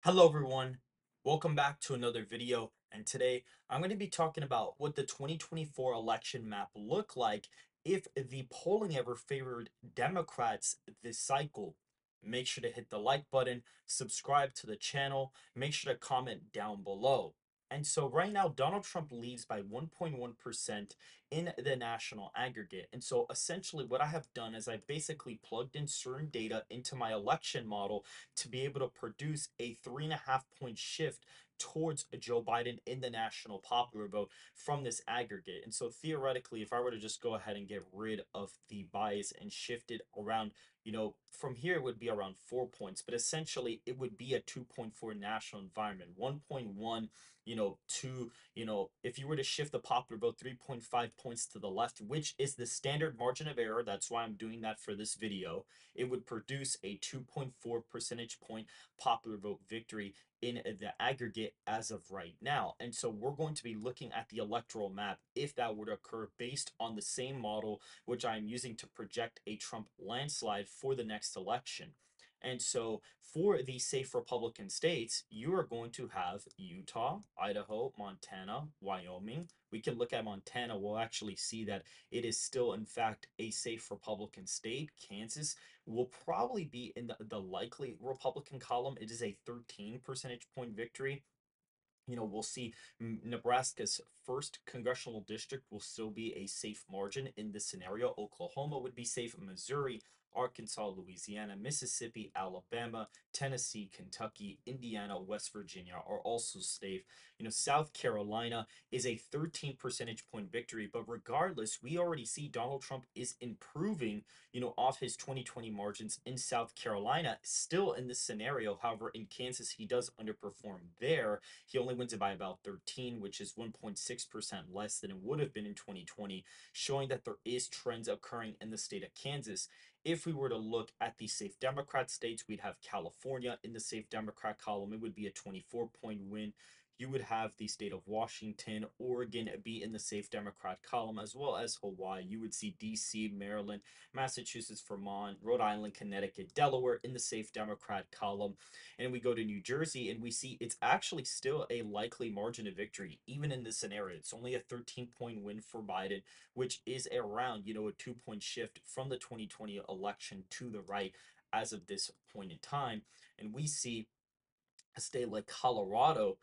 Hello everyone, welcome back to another video, and today I'm going to be talking about what the 2024 election map looked like if the polling ever favored Democrats this cycle. Make sure to hit the like button, subscribe to the channel, make sure to comment down below. And so right now Donald Trump leads by 1.1% in the national aggregate. And so essentially what I have done is I basically plugged in certain data into my election model to be able to produce a 3.5 point shift towards Joe Biden in the national popular vote from this aggregate. And so theoretically, if I were to just go ahead and get rid of the bias and shift it around, from here it would be around 4 points, but essentially it would be a 2.4 national environment, 1.1, to, if you were to shift the popular vote 3.5 points to the left, which is the standard margin of error, that's why I'm doing that for this video, it would produce a 2.4 percentage point popular vote victory in the aggregate as of right now. And so we're going to be looking at the electoral map if that were to occur based on the same model which I'm using to project a Trump landslide for the next election. And so for the safe Republican states, you are going to have Utah, Idaho, Montana, Wyoming. We can look at Montana. We'll actually see that it is still, in fact, a safe Republican state. Kansas will probably be in the likely Republican column. It is a 13 percentage point victory. We'll see Nebraska's first congressional district will still be a safe margin in this scenario. Oklahoma would be safe. Missouri, Arkansas, Louisiana, Mississippi, Alabama, Tennessee, Kentucky, Indiana, West Virginia are also safe. South Carolina is a 13 percentage point victory, but regardless, we already see Donald Trump is improving, off his 2020 margins in South Carolina. Still in this scenario, however, in Kansas, he does underperform there. He only wins it by about 13, which is 1.6% less than it would have been in 2020, showing that there is trends occurring in the state of Kansas. If we were to look at the safe Democrat states, we'd have California in the safe Democrat column. It would be a 24-point win. You would have the state of Washington, Oregon be in the safe Democrat column, as well as Hawaii. You would see DC, Maryland, Massachusetts, Vermont, Rhode Island, Connecticut, Delaware in the safe Democrat column. And we go to New Jersey and we see it's actually still a likely margin of victory, even in this scenario. It's only a 13-point win for Biden, which is around, a 2 point shift from the 2020 election to the right as of this point in time. And we see a state like Colorado,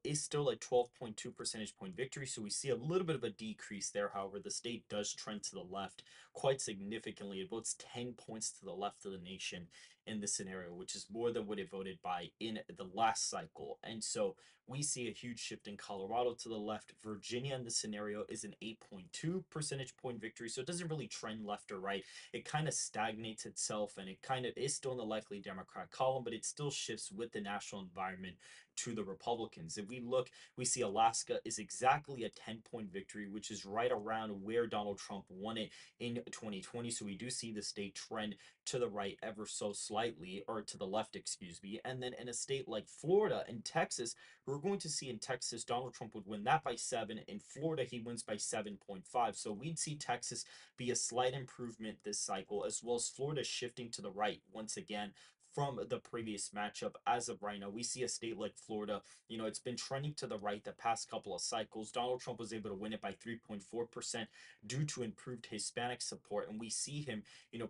is still a 12.2 percentage point victory. So we see a little bit of a decrease there. However, the state does trend to the left quite significantly. It votes 10 points to the left of the nation in this scenario, which is more than what it voted by in the last cycle. And so we see a huge shift in Colorado to the left. Virginia in this scenario is an 8.2 percentage point victory. So it doesn't really trend left or right. It kind of stagnates itself and it kind of is still in the likely Democrat column, but it still shifts with the national environment to the Republicans. If we look, we see Alaska is exactly a 10-point victory, which is right around where Donald Trump won it in 2020. So we do see the state trend to the right ever so slightly, or to the left, excuse me. And then in a state like Florida and Texas, we're going to see in Texas, Donald Trump would win that by 7. In Florida, he wins by 7.5. So we'd see Texas be a slight improvement this cycle, as well as Florida shifting to the right once again from the previous matchup. As of right now, we see a state like Florida, it's been trending to the right the past couple of cycles. Donald Trump was able to win it by 3.4% due to improved Hispanic support, and we see him,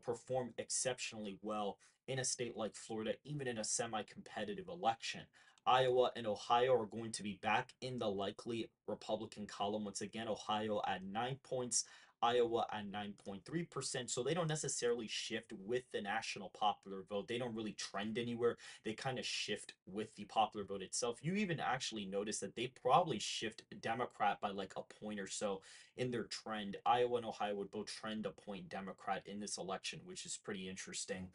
perform exceptionally well in a state like Florida, even in a semi-competitive election. Iowa and Ohio are going to be back in the likely Republican column. Once again, Ohio at 9 points, Iowa at 9.3%. So they don't necessarily shift with the national popular vote. They don't really trend anywhere. They kind of shift with the popular vote itself. You even actually notice that they probably shift Democrat by like a point or so in their trend. Iowa and Ohio would both trend a point Democrat in this election, which is pretty interesting.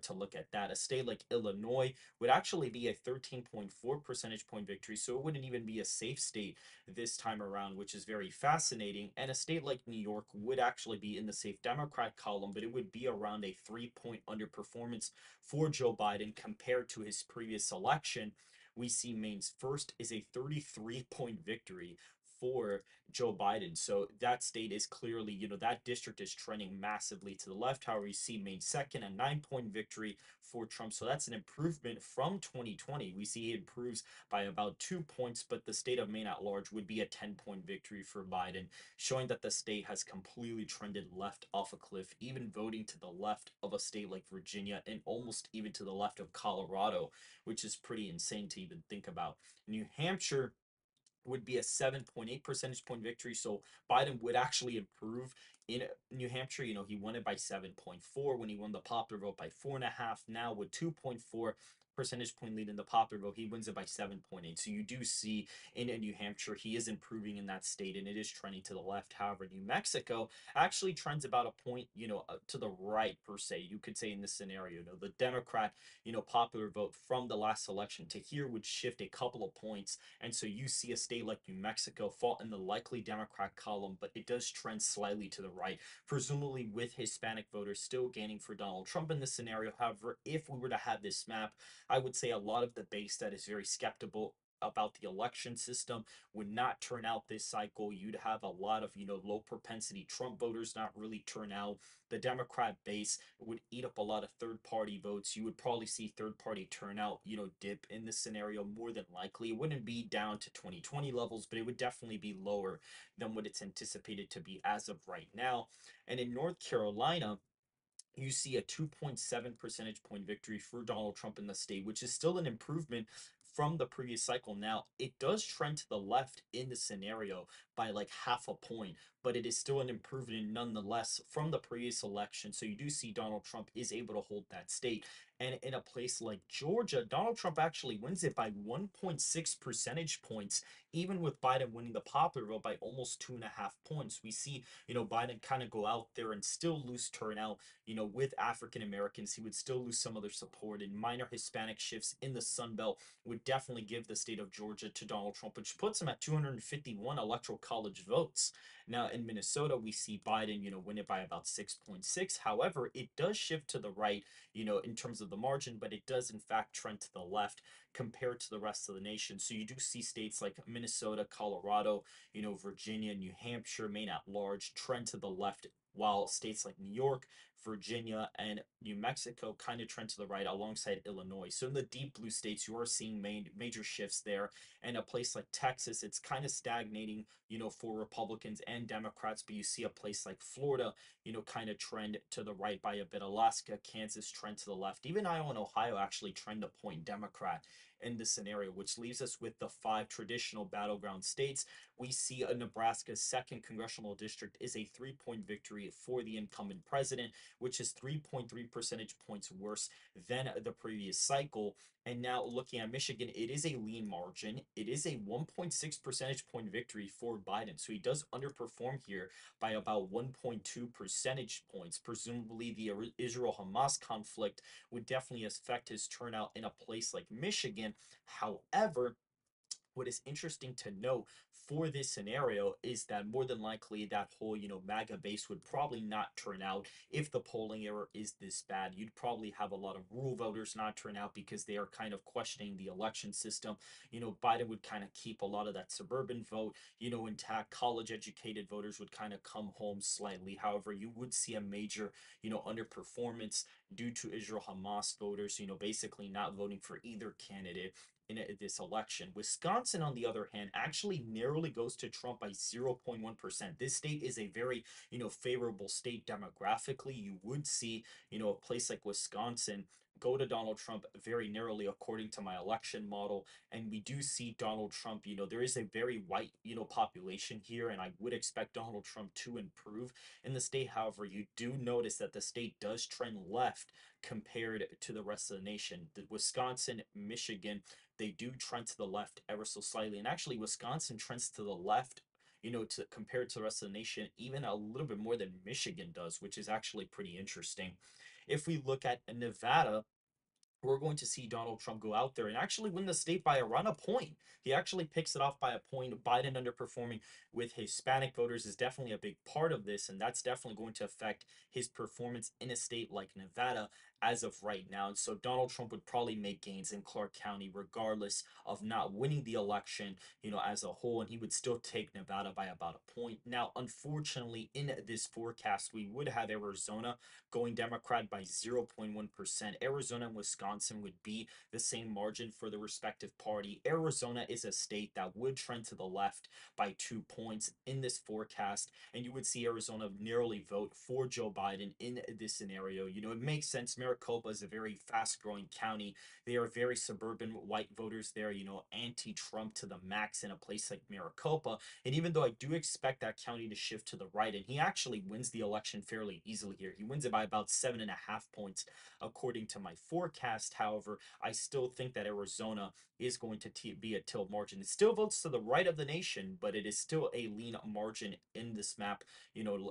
To look at that. A state like Illinois would actually be a 13.4 percentage point victory, so it wouldn't even be a safe state this time around, which is very fascinating. And a state like New York would actually be in the safe Democrat column, but it would be around a 3 point underperformance for Joe Biden compared to his previous election. We see Maine's first is a 33-point victory for Joe Biden. So that state is clearly, that district is trending massively to the left. However, you see Maine second, a 9-point victory for Trump. So that's an improvement from 2020. We see he improves by about 2 points, but the state of Maine at large would be a 10-point victory for Biden, showing that the state has completely trended left off a cliff, even voting to the left of a state like Virginia and almost even to the left of Colorado, which is pretty insane to even think about. New Hampshire would be a 7.8 percentage point victory. So Biden would actually improve in New Hampshire. He won it by 7.4 when he won the popular vote by 4.5. Now with 2.4 percentage point lead in the popular vote, he wins it by 7.8. So you do see in New Hampshire, he is improving in that state and it is trending to the left. However, New Mexico actually trends about a point, to the right per se. You could say in this scenario, the Democrat, popular vote from the last election to here would shift a couple of points, and so you see a state like New Mexico fall in the likely Democrat column, but it does trend slightly to the right, presumably with Hispanic voters still gaining for Donald Trump in this scenario. However, if we were to have this map, I would say a lot of the base that is very skeptical about the election system would not turn out this cycle. You'd have a lot of, low propensity Trump voters not really turn out. The Democrat base would eat up a lot of third party votes. You would probably see third party turnout, dip in this scenario more than likely. It wouldn't be down to 2020 levels, but it would definitely be lower than what it's anticipated to be as of right now. And in North Carolina, you see a 2.7 percentage point victory for Donald Trump in the state, which is still an improvement from the previous cycle. Now, it does trend to the left in the scenario by like half a point, but it is still an improvement nonetheless from the previous election. So you do see Donald Trump is able to hold that state. And in a place like Georgia, Donald Trump actually wins it by 1.6 percentage points, even with Biden winning the popular vote by almost 2.5 points. We see, Biden kind of go out there and still lose turnout, with African Americans. He would still lose some of their support, and minor Hispanic shifts in the Sun Belt would definitely give the state of Georgia to Donald Trump, which puts him at 251 electoral college votes. Now, in Minnesota, we see Biden, win it by about 6.6. However, it does shift to the right, in terms of the margin, but it does, in fact, trend to the left compared to the rest of the nation. So you do see states like Minnesota, Colorado, Virginia, New Hampshire, Maine at large trend to the left, while states like New York, Virginia, and New Mexico kind of trend to the right alongside Illinois. So in the deep blue states, you are seeing major shifts there. And a place like Texas, it's kind of stagnating, for Republicans and Democrats. But you see a place like Florida, kind of trend to the right by a bit. Alaska, Kansas trend to the left. Even Iowa and Ohio actually trend a point Democrat in this scenario, which leaves us with the 5 traditional battleground states. We see a Nebraska's second congressional district is a 3-point victory for the incumbent president, which is 3.3 percentage points worse than the previous cycle. And now looking at Michigan, it is a lean margin. It is a 1.6 percentage point victory for Biden. So he does underperform here by about 1.2 percentage points. Presumably, the Israel Hamas conflict would definitely affect his turnout in a place like Michigan. However, what is interesting to note for this scenario is that more than likely that whole, MAGA base would probably not turn out if the polling error is this bad. You'd probably have a lot of rural voters not turn out because they are kind of questioning the election system. Biden would kind of keep a lot of that suburban vote, intact. College educated voters would kind of come home slightly. However, you would see a major, underperformance due to Israel Hamas voters, basically not voting for either candidate in this election. Wisconsin, on the other hand, actually narrowly goes to Trump by 0.1%. This state is a very, favorable state demographically. You would see, a place like Wisconsin go to Donald Trump very narrowly according to my election model. And we do see Donald Trump, there is a very white, population here, and I would expect Donald Trump to improve in the state. However, you do notice that the state does trend left compared to the rest of the nation. The Wisconsin, Michigan, they do trend to the left ever so slightly. And actually, Wisconsin trends to the left, to compared to the rest of the nation, even a little bit more than Michigan does, which is actually pretty interesting. If we look at Nevada, we're going to see Donald Trump go out there and actually win the state by around a point. He actually picks it off by a point. Biden underperforming with Hispanic voters is definitely a big part of this, and that's definitely going to affect his performance in a state like Nevada. as of right now. And so Donald Trump would probably make gains in Clark County regardless of not winning the election, as a whole, and he would still take Nevada by about a point. Now, unfortunately, in this forecast, we would have Arizona going Democrat by 0.1%. Arizona and Wisconsin would be the same margin for the respective party. Arizona is a state that would trend to the left by 2 points in this forecast, and you would see Arizona nearly vote for Joe Biden in this scenario. It makes sense. Maricopa is a very fast growing county. They are very suburban white voters there, anti Trump to the max in a place like Maricopa. And even though I do expect that county to shift to the right, and he actually wins the election fairly easily here, he wins it by about 7.5 points according to my forecast. However, I still think that Arizona is going to be a tilt margin. It still votes to the right of the nation, but it is still a lean margin in this map,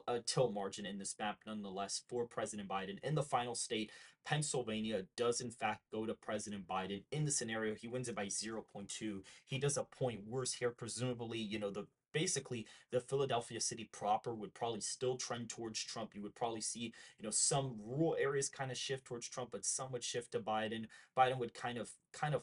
a tilt margin in this map nonetheless for President Biden. In the final state, Pennsylvania does in fact go to President Biden. In the scenario, he wins it by 0.2. He does a point worse here, presumably, the basically the Philadelphia city proper would probably still trend towards Trump. You would probably see, some rural areas kind of shift towards Trump, but some would shift to Biden. Biden would kind of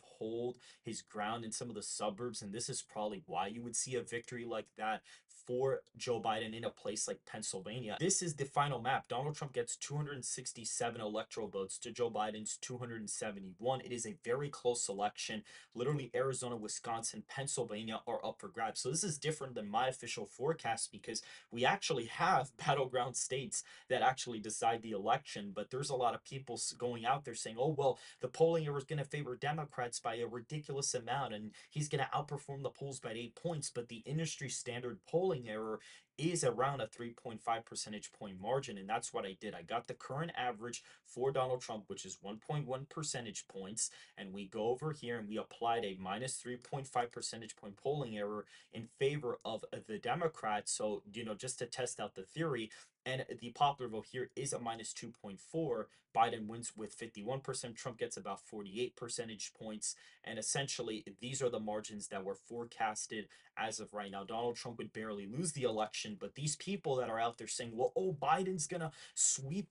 hold his ground in some of the suburbs, and this is probably why you would see a victory like that for Joe Biden in a place like Pennsylvania. This is the final map. Donald Trump gets 267 electoral votes to Joe Biden's 271. It is a very close election. Literally, Arizona, Wisconsin, Pennsylvania are up for grabs. So this is different than my official forecast because we actually have battleground states that actually decide the election. But there's a lot of people going out there saying, oh, well, the polling error is going to favor Democrats by a ridiculous amount, and he's going to outperform the polls by 8 points. But the industry standard polling error is around a 3.5 percentage point margin. And that's what I did. I got the current average for Donald Trump, which is 1.1 percentage points. And we go over here and we applied a minus 3.5 percentage point polling error in favor of the Democrats. So, just to test out the theory, and the popular vote here is a minus 2.4. Biden wins with 51%. Trump gets about 48 percentage points. And essentially, these are the margins that were forecasted as of right now. Donald Trump would barely lose the election, but these people that are out there saying, well, oh, Biden's going to sweep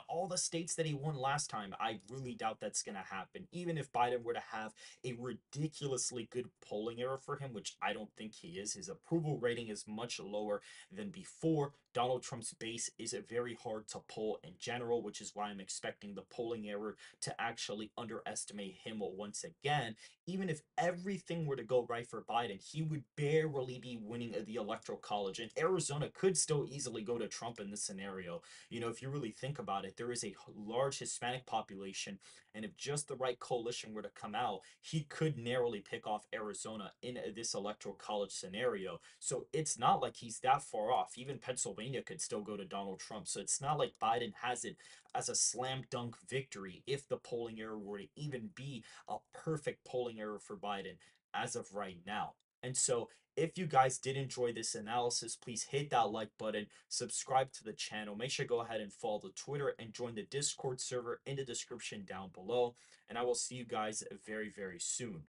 all the states that he won last time, I really doubt that's going to happen. Even if Biden were to have a ridiculously good polling error for him, which I don't think he is, his approval rating is much lower than before. Donald Trump's base is very hard to poll in general, which is why I'm expecting the polling error to actually underestimate him once again. Even if everything were to go right for Biden, he would barely be winning the electoral college. And Arizona could still easily go to Trump in this scenario. If you really think about it, there is a large Hispanic population. And if just the right coalition were to come out, he could narrowly pick off Arizona in this electoral college scenario. So it's not like he's that far off. Even Pennsylvania could still go to Donald Trump. So it's not like Biden has it as a slam dunk victory if the polling error were to even be a perfect polling error for Biden as of right now. And so, if you guys did enjoy this analysis, please hit that like button, subscribe to the channel, make sure to go ahead and follow the Twitter and join the Discord server in the description down below. And I will see you guys very, very soon.